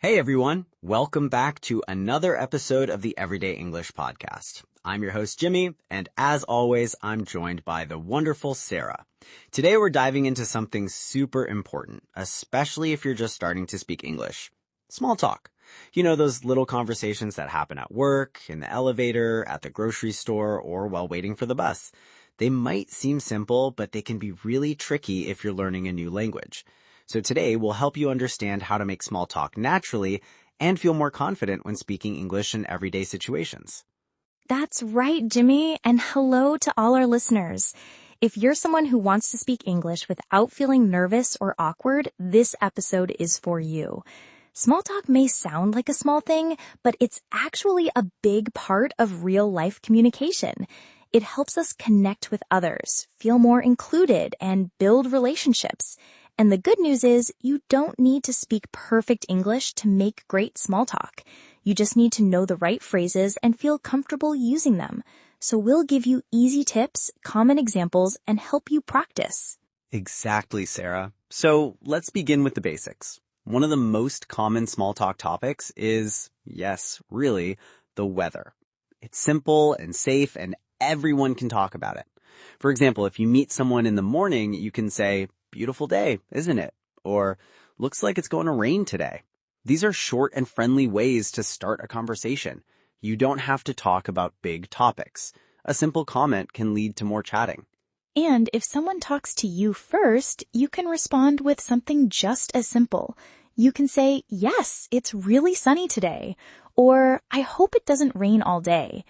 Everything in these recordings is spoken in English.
Hey everyone, welcome back to another episode of the Everyday English Podcast. I'm your host Jimmy, and as always, I'm joined by the wonderful Sarah. Today we're diving into something super important, especially if you're just starting to speak English. Small talk. You know, those little conversations that happen at work, in the elevator, at the grocery store, or while waiting for the bus. They might seem simple, but they can be really tricky if you're learning a new language. So today we'll help you understand how to make small talk naturally and feel more confident when speaking English in everyday situations. That's right, Jimmy, and hello to all our listeners. If you're someone who wants to speak English without feeling nervous or awkward, this episode is for you. Small talk may sound like a small thing, but it's actually a big part of real-life communication. It helps us connect with others, feel more included, and build relationships. And the good news is you don't need to speak perfect English to make great small talk. You just need to know the right phrases and feel comfortable using them. So we'll give you easy tips, common examples, and help you practice. Exactly, Sarah. So let's begin with the basics. One of the most common small talk topics is, yes, really, the weather. It's simple and safe and everyone can talk about it. For example, if you meet someone in the morning, you can say, "Beautiful day, isn't it?" Or, "Looks like it's going to rain today." These are short and friendly ways to start a conversation. You don't have to talk about big topics. A simple comment can lead to more chatting. And if someone talks to you first, you can respond with something just as simple. You can say, "Yes, it's really sunny today," or "I hope it doesn't rain all day."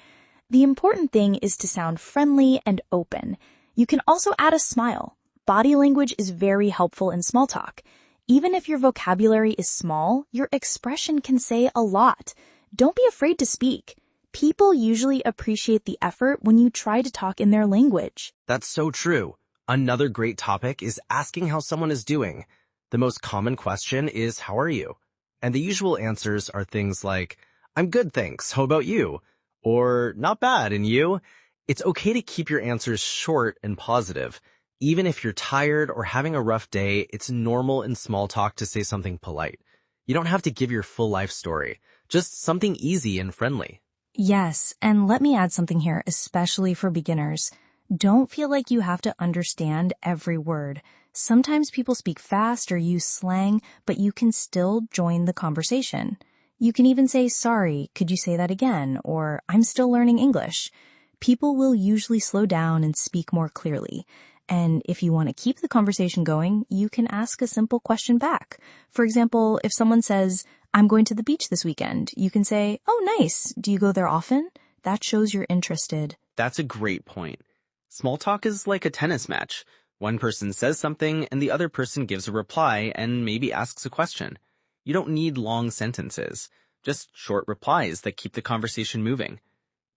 The important thing is to sound friendly and open. You can also add a smile. Body language is very helpful in small talk. Even if your vocabulary is small, your expression can say a lot. Don't be afraid to speak. People usually appreciate the effort when you try to talk in their language. That's so true. Another great topic is asking how someone is doing. The most common question is, "How are you?" And the usual answers are things like, "I'm good, thanks. How about you?" Or, "Not bad, and you?" It's okay to keep your answers short and positive. Even if you're tired or having a rough day, it's normal in small talk to say something polite. You don't have to give your full life story, just something easy and friendly. Yes, and let me add something here, especially for beginners. Don't feel like you have to understand every word. Sometimes people speak fast or use slang, but you can still join the conversation. You can even say, "Sorry, could you say that again?" Or, "I'm still learning English." People will usually slow down and speak more clearly. And if you want to keep the conversation going, you can ask a simple question back. For example, if someone says, "I'm going to the beach this weekend," you can say, "Oh, nice. Do you go there often?" That shows you're interested. That's a great point. Small talk is like a tennis match. One person says something and the other person gives a reply and maybe asks a question. You don't need long sentences, just short replies that keep the conversation moving.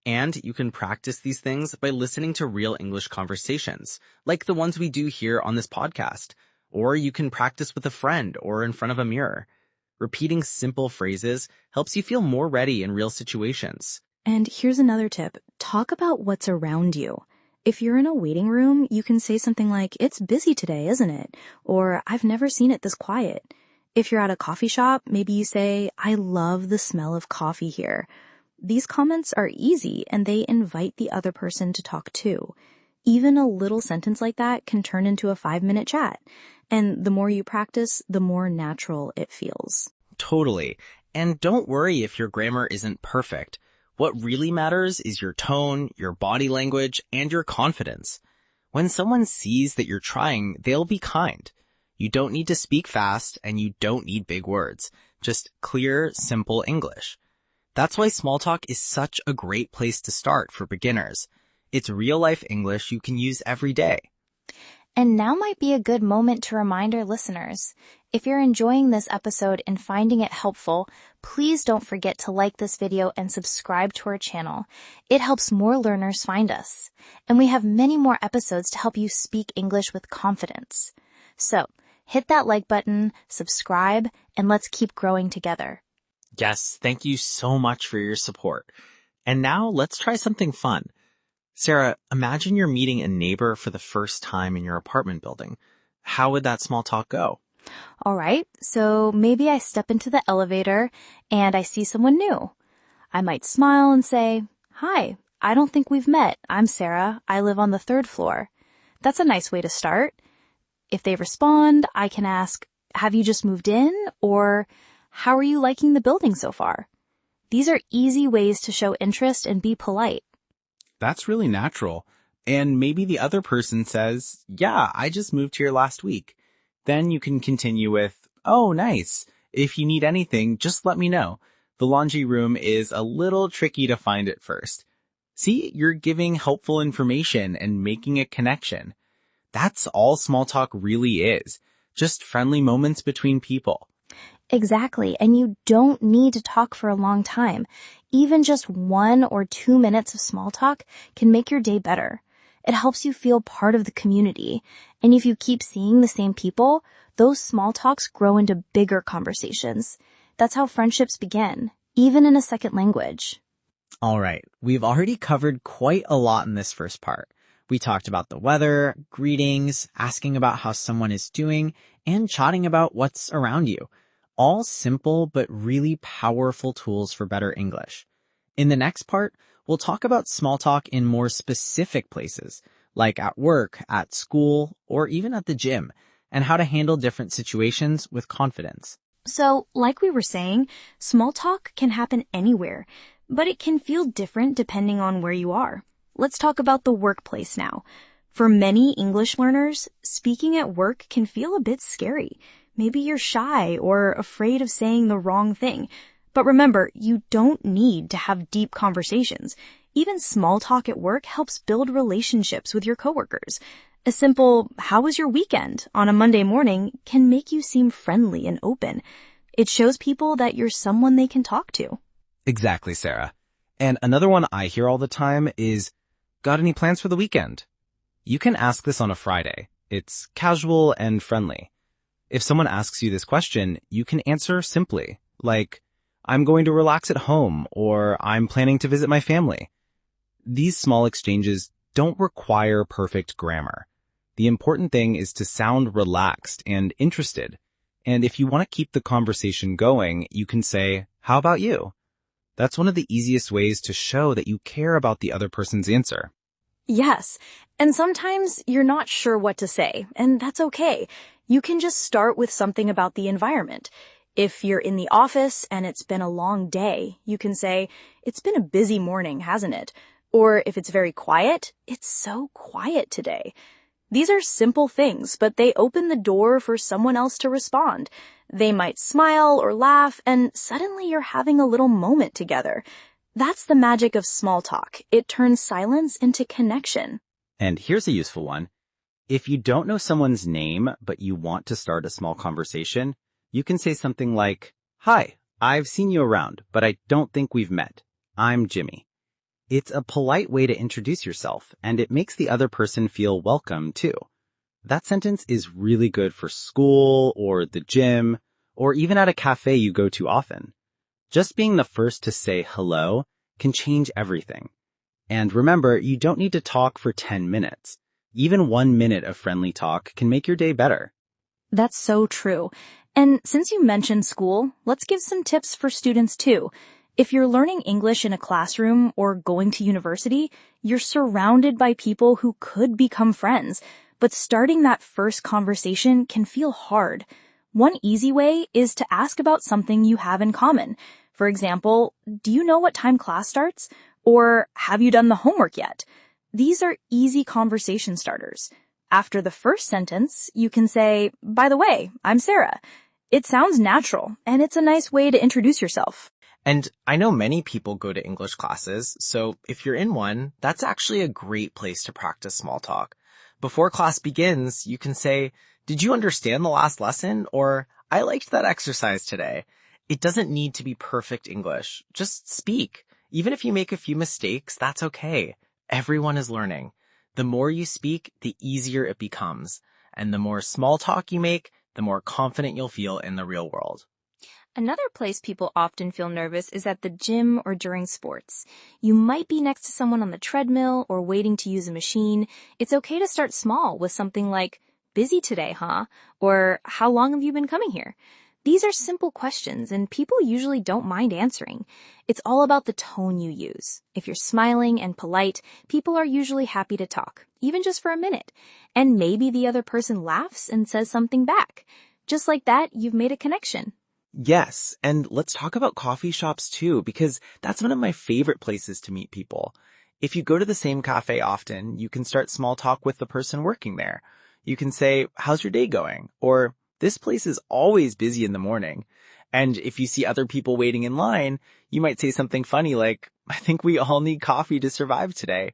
And you can practice these things by listening to real English conversations, like the ones we do here on this podcast. Or you can practice with a friend or in front of a mirror. Repeating simple phrases helps you feel more ready in real situations. And here's another tip. Talk about what's around you. If you're in a waiting room, you can say something like, "It's busy today, isn't it?" Or, "I've never seen it this quiet." If you're at a coffee shop, maybe you say, "I love the smell of coffee here." These comments are easy and they invite the other person to talk too. Even a little sentence like that can turn into a 5-minute chat. And the more you practice, the more natural it feels. Totally. And don't worry if your grammar isn't perfect. What really matters is your tone, your body language, and your confidence. When someone sees that you're trying, they'll be kind. You don't need to speak fast and you don't need big words. Just clear, simple English. That's why small talk is such a great place to start for beginners. It's real-life English you can use every day. And now might be a good moment to remind our listeners, if you're enjoying this episode and finding it helpful, please don't forget to like this video and subscribe to our channel. It helps more learners find us. And we have many more episodes to help you speak English with confidence. So, hit that like button, subscribe, and let's keep growing together. Yes, thank you so much for your support. And now let's try something fun. Sarah, imagine you're meeting a neighbor for the first time in your apartment building. How would that small talk go? All right, so maybe I step into the elevator and I see someone new. I might smile and say, "Hi, I don't think we've met. I'm Sarah. I live on the 3rd floor." That's a nice way to start. If they respond, I can ask, "Have you just moved in?" Or, "How are you liking the building so far?" These are easy ways to show interest and be polite. That's really natural. And maybe the other person says, "Yeah, I just moved here last week." Then you can continue with, "Oh, nice. If you need anything, just let me know. The laundry room is a little tricky to find at first." See, you're giving helpful information and making a connection. That's all small talk really is. Just friendly moments between people. Exactly, and you don't need to talk for a long time. Even just 1 or 2 minutes of small talk can make your day better. It helps you feel part of the community. And if you keep seeing the same people, those small talks grow into bigger conversations. That's how friendships begin, even in a second language. All right, we've already covered quite a lot in this first part. We talked about the weather, greetings, asking about how someone is doing, and chatting about what's around you. All simple but really powerful tools for better English. In the next part, we'll talk about small talk in more specific places, like at work, at school, or even at the gym, and how to handle different situations with confidence. So, like we were saying, small talk can happen anywhere, but it can feel different depending on where you are. Let's talk about the workplace now. For many English learners, speaking at work can feel a bit scary. Maybe you're shy or afraid of saying the wrong thing. But remember, you don't need to have deep conversations. Even small talk at work helps build relationships with your coworkers. A simple, "How was your weekend?" on a Monday morning can make you seem friendly and open. It shows people that you're someone they can talk to. Exactly, Sarah. And another one I hear all the time is, "Got any plans for the weekend?" You can ask this on a Friday. It's casual and friendly. If someone asks you this question, you can answer simply, like, "I'm going to relax at home," or "I'm planning to visit my family." These small exchanges don't require perfect grammar. The important thing is to sound relaxed and interested. And if you want to keep the conversation going, you can say, "How about you?" That's one of the easiest ways to show that you care about the other person's answer. Yes, and sometimes you're not sure what to say, and that's okay. You can just start with something about the environment. If you're in the office and it's been a long day, you can say, "It's been a busy morning, hasn't it?" Or if it's very quiet, "It's so quiet today." These are simple things, but they open the door for someone else to respond. They might smile or laugh, and suddenly you're having a little moment together. That's the magic of small talk. It turns silence into connection. And here's a useful one. If you don't know someone's name, but you want to start a small conversation, you can say something like, "Hi, I've seen you around, but I don't think we've met. I'm Jimmy." It's a polite way to introduce yourself, and it makes the other person feel welcome, too. That sentence is really good for school or the gym, or even at a cafe you go to often. Just being the first to say hello can change everything. And remember, you don't need to talk for 10 minutes. Even 1 minute of friendly talk can make your day better. That's so true. And since you mentioned school, let's give some tips for students too. If you're learning English in a classroom or going to university, you're surrounded by people who could become friends, but starting that first conversation can feel hard. One easy way is to ask about something you have in common. For example, "Do you know what time class starts?" Or "Have you done the homework yet?" These are easy conversation starters. After the first sentence, you can say, "By the way, I'm Sarah." It sounds natural, and it's a nice way to introduce yourself. And I know many people go to English classes, so if you're in one, that's actually a great place to practice small talk. Before class begins, you can say, "Did you understand the last lesson?" Or "I liked that exercise today." It doesn't need to be perfect English. Just speak. Even if you make a few mistakes, that's okay. Everyone is learning. The more you speak, the easier it becomes. And the more small talk you make, the more confident you'll feel in the real world. Another place people often feel nervous is at the gym or during sports. You might be next to someone on the treadmill or waiting to use a machine. It's okay to start small with something like, busy today, huh? Or how long have you been coming here? These are simple questions, and people usually don't mind answering. It's all about the tone you use. If you're smiling and polite, people are usually happy to talk, even just for a minute. And maybe the other person laughs and says something back. Just like that, you've made a connection. Yes, and let's talk about coffee shops too, because that's one of my favorite places to meet people. If you go to the same cafe often, you can start small talk with the person working there. You can say, "How's your day going?" Or, "This place is always busy in the morning." And if you see other people waiting in line, you might say something funny like, "I think we all need coffee to survive today."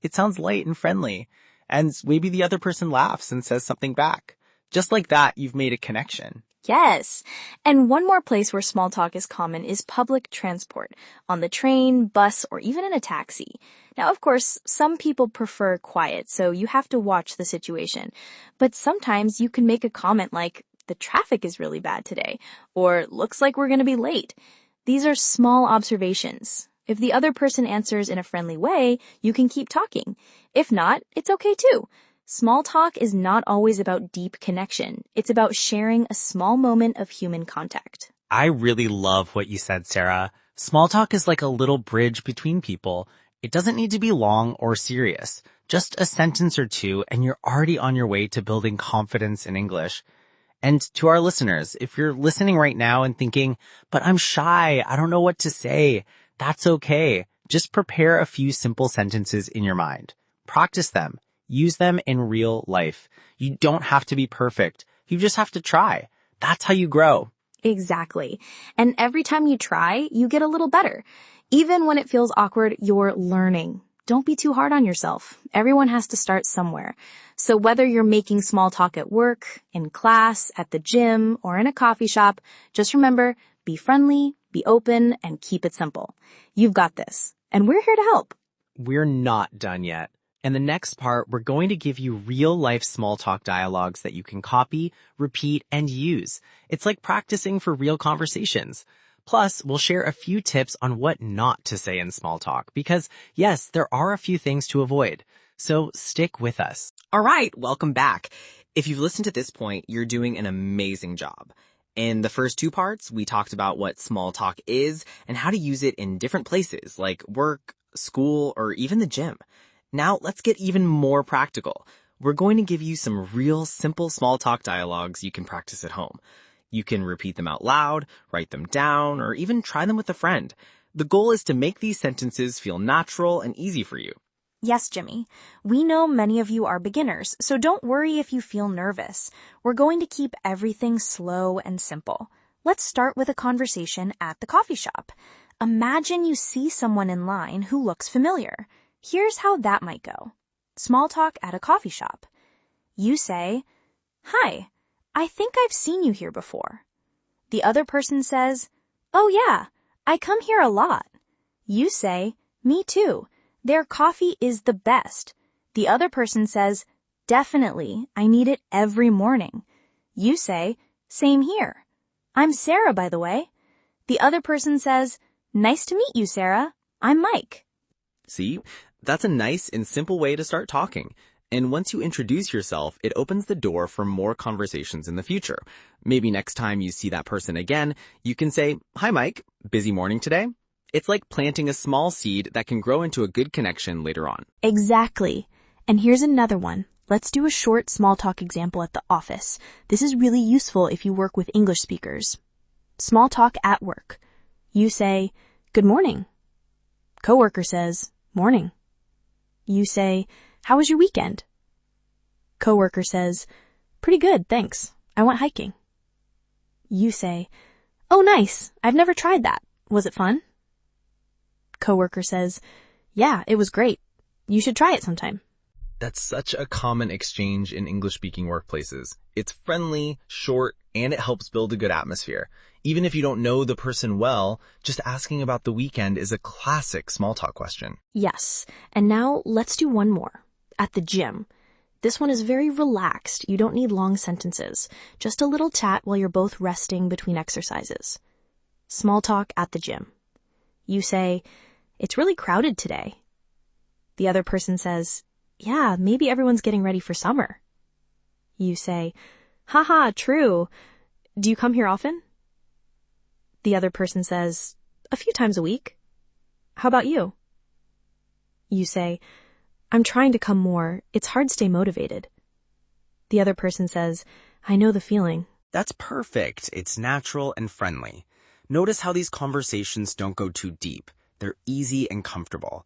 It sounds light and friendly, and maybe the other person laughs and says something back. Just like that, you've made a connection. Yes. And one more place where small talk is common is public transport, on the train, bus, or even in a taxi. Now, of course, some people prefer quiet, so you have to watch the situation. But sometimes you can make a comment like, "The traffic is really bad today," or "Looks like we're going to be late." These are small observations. If the other person answers in a friendly way, you can keep talking. If not, it's okay too. Small talk is not always about deep connection. It's about sharing a small moment of human contact. I really love what you said, Sarah. Small talk is like a little bridge between people. It doesn't need to be long or serious. Just a sentence or two, and you're already on your way to building confidence in English. And to our listeners, if you're listening right now and thinking, "But I'm shy, I don't know what to say," that's okay. Just prepare a few simple sentences in your mind. Practice them. Use them in real life. You don't have to be perfect. You just have to try. That's how you grow. Exactly. And every time you try, you get a little better. Even when it feels awkward, you're learning. Don't be too hard on yourself. Everyone has to start somewhere. So whether you're making small talk at work, in class, at the gym, or in a coffee shop, just remember, be friendly, be open, and keep it simple. You've got this. And we're here to help. We're not done yet. In the next part, we're going to give you real-life small talk dialogues that you can copy, repeat, and use. It's like practicing for real conversations. Plus, we'll share a few tips on what not to say in small talk because, yes, there are a few things to avoid. So stick with us. All right, welcome back. If you've listened to this point, you're doing an amazing job. In the first two parts, we talked about what small talk is and how to use it in different places like work, school, or even the gym. Now, let's get even more practical. We're going to give you some real simple small talk dialogues you can practice at home. You can repeat them out loud, write them down, or even try them with a friend. The goal is to make these sentences feel natural and easy for you. Yes, Jimmy. We know many of you are beginners, so don't worry if you feel nervous. We're going to keep everything slow and simple. Let's start with a conversation at the coffee shop. Imagine you see someone in line who looks familiar. Here's how that might go. Small talk at a coffee shop. You say, "Hi, I think I've seen you here before." The other person says, "Oh yeah, I come here a lot." You say, "Me too. Their coffee is the best." The other person says, "Definitely, I need it every morning." You say, "Same here. I'm Sarah, by the way." The other person says, "Nice to meet you, Sarah. I'm Mike." See, that's a nice and simple way to start talking. And once you introduce yourself, it opens the door for more conversations in the future. Maybe next time you see that person again, you can say, "Hi, Mike. Busy morning today?" It's like planting a small seed that can grow into a good connection later on. Exactly. And here's another one. Let's do a short small talk example at the office. This is really useful if you work with English speakers. Small talk at work. You say, "Good morning." Coworker says, "Morning." You say, "How was your weekend?" Coworker says, "Pretty good, thanks. I went hiking." You say, "Oh, nice. I've never tried that. Was it fun?" Coworker says, "Yeah, it was great. You should try it sometime." That's such a common exchange in English-speaking workplaces. It's friendly, short, and it helps build a good atmosphere. Even if you don't know the person well, just asking about the weekend is a classic small talk question. Yes. And now let's do one more. At the gym. This one is very relaxed. You don't need long sentences. Just a little chat while you're both resting between exercises. Small talk at the gym. You say, "It's really crowded today." The other person says, "Yeah, maybe everyone's getting ready for summer." You say, haha, true. Do you come here often? The other person says, a few times a week. How about you? You say, I'm trying to come more. It's hard to stay motivated. The other person says, I know the feeling. That's perfect. It's natural and friendly. Notice how these conversations don't go too deep. They're easy and comfortable.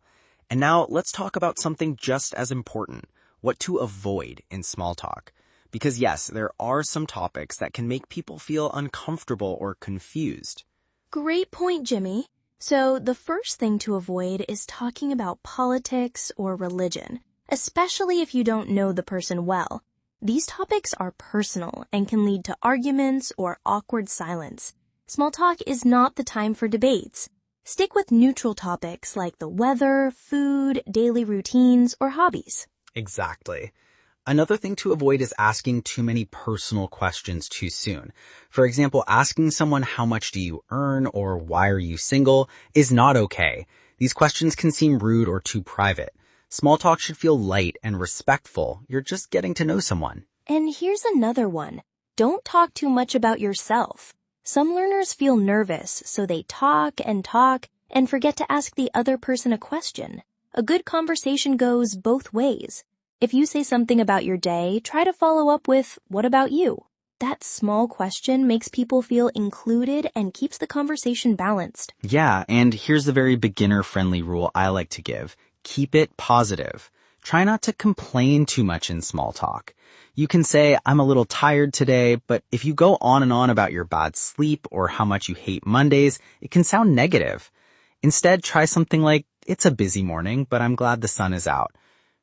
And now let's talk about something just as important, what to avoid in small talk. Because yes, there are some topics that can make people feel uncomfortable or confused. Great point, Jimmy. So the first thing to avoid is talking about politics or religion, especially if you don't know the person well. These topics are personal and can lead to arguments or awkward silence. Small talk is not the time for debates. Stick with neutral topics like the weather, food, daily routines, or hobbies. Exactly. Another thing to avoid is asking too many personal questions too soon. For example, asking someone how much do you earn or why are you single is not okay. These questions can seem rude or too private. Small talk should feel light and respectful. You're just getting to know someone. And here's another one. Don't talk too much about yourself. Some learners feel nervous, so they talk and forget to ask the other person a question. A good conversation goes both ways. If you say something about your day, try to follow up with, what about you? That small question makes people feel included and keeps the conversation balanced. Yeah, and here's the very beginner-friendly rule I like to give. Keep it positive. Try not to complain too much in small talk. You can say, I'm a little tired today, but if you go on and on about your bad sleep or how much you hate Mondays, it can sound negative. Instead, try something like, it's a busy morning, but I'm glad the sun is out.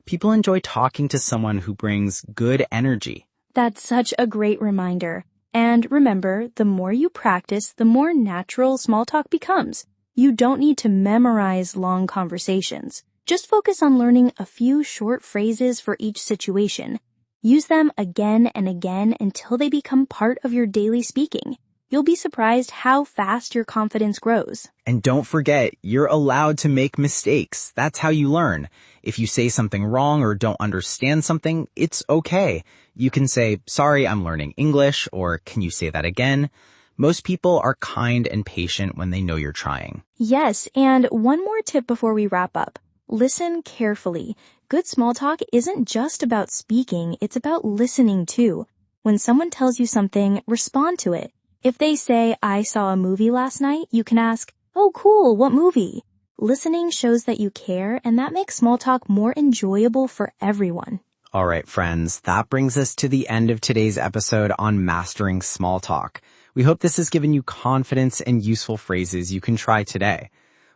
People enjoy talking to someone who brings good energy. That's such a great reminder. And remember, the more you practice, the more natural small talk becomes. You don't need to memorize long conversations. Just focus on learning a few short phrases for each situation. Use them again and again until they become part of your daily speaking. You'll be surprised how fast your confidence grows. And don't forget, you're allowed to make mistakes. That's how you learn. If you say something wrong or don't understand something, it's okay. You can say, sorry, I'm learning English, or can you say that again? Most people are kind and patient when they know you're trying. Yes, and one more tip before we wrap up. Listen carefully. Good small talk isn't just about speaking, it's about listening too. When someone tells you something, respond to it. If they say, I saw a movie last night, you can ask, oh cool, what movie? Listening shows that you care, and that makes small talk more enjoyable for everyone. All right, friends, that brings us to the end of today's episode on mastering small talk. We hope this has given you confidence and useful phrases you can try today.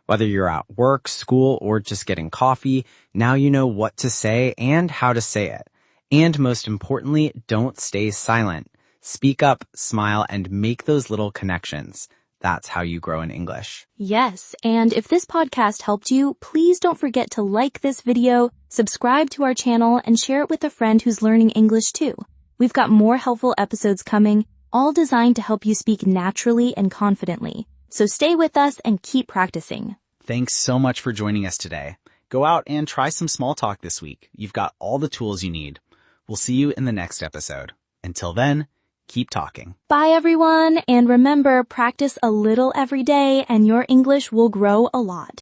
Whether you're at work, school, or just getting coffee, now you know what to say and how to say it. And most importantly, don't stay silent. Speak up, smile, and make those little connections. That's how you grow in English. Yes, and if this podcast helped you, please don't forget to like this video, subscribe to our channel, and share it with a friend who's learning English too. We've got more helpful episodes coming, all designed to help you speak naturally and confidently. So stay with us and keep practicing. Thanks so much for joining us today. Go out and try some small talk this week. You've got all the tools you need. We'll see you in the next episode. Until then, keep talking. Bye everyone, and remember, practice a little every day and your English will grow a lot.